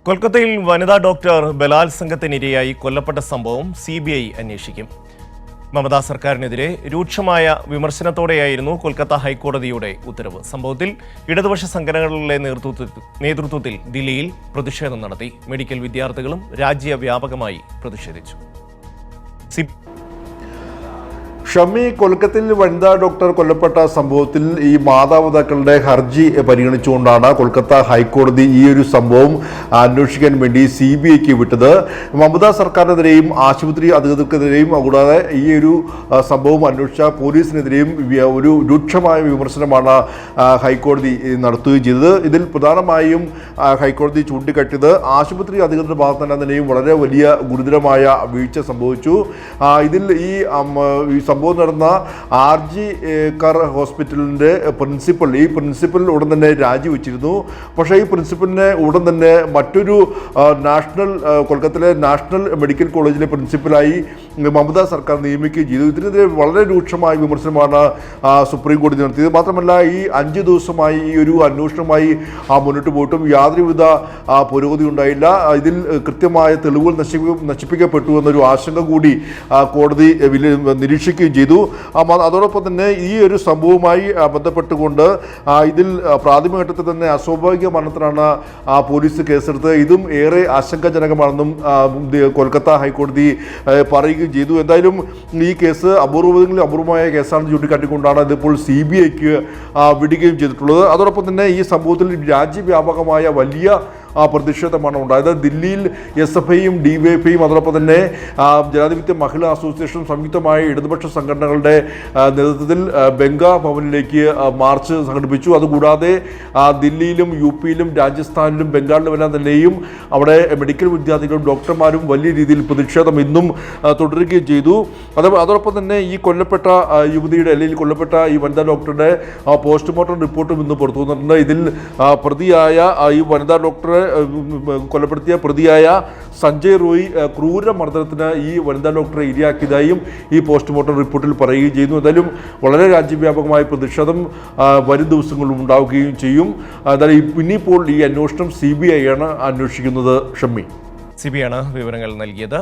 കൊൽക്കത്തയിൽ വനിതാ ഡോക്ടർ ബലാത്സംഗത്തിനിരയായി കൊല്ലപ്പെട്ട സംഭവം CBI അന്വേഷിക്കും. മമതാ സർക്കാരിനെതിരെ രൂക്ഷമായ വിമർശനത്തോടെയായിരുന്നു കൊൽക്കത്ത ഹൈക്കോടതിയുടെ ഉത്തരവ്. സംഭവത്തിൽ ഇടതുപക്ഷ സംഘടനകളുടെ നേതൃത്വത്തിൽ ദില്ലിയിൽ പ്രതിഷേധം നടത്തി. മെഡിക്കൽ വിദ്യാർത്ഥികളും രാജ്യവ്യാപകമായി പ്രതിഷേധിച്ചു. ഷമി, കൊൽക്കത്തയിൽ വനിതാ ഡോക്ടർ കൊല്ലപ്പെട്ട സംഭവത്തിൽ ഈ മാതാപിതാക്കളുടെ ഹർജി പരിഗണിച്ചുകൊണ്ടാണ് കൊൽക്കത്ത ഹൈക്കോടതി ഈ ഒരു സംഭവം അന്വേഷിക്കാൻ വേണ്ടി CBIക്ക് വിട്ടത്. മമതാ സർക്കാരിനെതിരെയും ആശുപത്രി അധികൃതർക്കെതിരെയും കൂടാതെ ഈ ഒരു സംഭവം അന്വേഷിച്ച പോലീസിനെതിരെയും ഒരു രൂക്ഷമായ വിമർശനമാണ് ഹൈക്കോടതി നടത്തുകയും ചെയ്തത്. ഇതിൽ പ്രധാനമായും ഹൈക്കോടതി ചൂണ്ടിക്കാട്ടിയത് ആശുപത്രി അധികൃതരുടെ ഭാഗത്ത് തന്നെയും വളരെ വലിയ ഗുരുതരമായ വീഴ്ച സംഭവിച്ചു. ഇതിൽ ഈ സംഭവം നടന്ന RG കർ ഹോസ്പിറ്റലിൻ്റെ പ്രിൻസിപ്പൽ ഉടൻ തന്നെ രാജിവെച്ചിരുന്നു. പക്ഷേ ഈ പ്രിൻസിപ്പലിനെ ഉടൻ തന്നെ മറ്റൊരു കൊൽക്കത്തയിലെ നാഷണൽ മെഡിക്കൽ കോളേജിലെ പ്രിൻസിപ്പലായി മമതാ സർക്കാർ നിയമിക്കുകയും ചെയ്തു. ഇതിനെതിരെ വളരെ രൂക്ഷമായ വിമർശനമാണ് സുപ്രീം കോടതി നടത്തിയത്. മാത്രമല്ല, ഈ 5 ദിവസമായി ഈ ഒരു അന്വേഷണവുമായി മുന്നോട്ട് പോയിട്ടും യാതൊരുവിധ പുരോഗതി ഉണ്ടായില്ല. ഇതിൽ കൃത്യമായ തെളിവുകൾ നശിപ്പിക്കപ്പെട്ടു എന്നൊരു ആശങ്ക കൂടി കോടതി നിരീക്ഷിക്കുകയും ചെയ്തു. അതോടൊപ്പം തന്നെ ഈ ഒരു സംഭവവുമായി ബന്ധപ്പെട്ടുകൊണ്ട് ഇതിൽ പ്രാഥമിക ഘട്ടത്തിൽ തന്നെ അസ്വാഭാവിക മരണത്തിനാണ് പോലീസ് കേസെടുത്തത്. ഇതും ഏറെ ആശങ്കാജനകമാണെന്നും കൊൽക്കത്ത ഹൈക്കോടതി പറയുകയും ചെയ്തു. എന്തായാലും ഈ കേസ് അപൂർവമായ കേസാണെന്ന് ചൂണ്ടിക്കാട്ടിക്കൊണ്ടാണ് ഇതിപ്പോൾ CBIക്ക് വിടുകയും ചെയ്തിട്ടുള്ളത്. അതോടൊപ്പം തന്നെ ഈ സംഭവത്തിൽ രാജ്യവ്യാപകമായ വലിയ പ്രതിഷേധമാണ് ഉണ്ടായത്. ദില്ലിയിൽ SFIയും DYFIയും അതോടൊപ്പം തന്നെ ജനാധിപത്യ മഹിളാ അസോസിയേഷനും സംയുക്തമായ ഇടതുപക്ഷ സംഘടനകളുടെ നേതൃത്വത്തിൽ ബംഗാ ഭവനിലേക്ക് മാർച്ച് സംഘടിപ്പിച്ചു. അതുകൂടാതെ ദില്ലിയിലും UPയിലും രാജസ്ഥാനിലും ബംഗാളിലുമെല്ലാം തന്നെയും അവിടെ മെഡിക്കൽ വിദ്യാർത്ഥികളും ഡോക്ടർമാരും വലിയ രീതിയിൽ പ്രതിഷേധം ഇന്നും തുടരുകയും ചെയ്തു. അതോടൊപ്പം തന്നെ ഈ കൊല്ലപ്പെട്ട യുവതിയുടെ അല്ലെങ്കിൽ കൊല്ലപ്പെട്ട ഈ വനിതാ ഡോക്ടറുടെ പോസ്റ്റ്മോർട്ടം റിപ്പോർട്ടും ഇന്ന് പുറത്തു വന്നിട്ടുണ്ട്. ഇതിൽ പ്രതിയായ ഈ വനിതാ ഡോക്ടറെ കൊലപ്പെടുത്തിയ പ്രതിയായ സഞ്ജയ് റോയ് ക്രൂരമർദ്ദനത്തിന് ഈ വനിതാ ഡോക്ടറെ ഇരയാക്കിയതായും ഈ പോസ്റ്റ്മോർട്ടം റിപ്പോർട്ടിൽ പറയുകയും ചെയ്യുന്നു. എന്തായാലും വളരെ രാജ്യവ്യാപകമായ പ്രതിഷേധം വരും ദിവസങ്ങളിലും ഉണ്ടാവുകയും ചെയ്യും. എന്തായാലും ഇനിയിപ്പോൾ ഈ അന്വേഷണം CBI ആണ് അന്വേഷിക്കുന്നത്. ഷമ്മി, CBI ആണ് വിവരങ്ങൾ നൽകിയത്.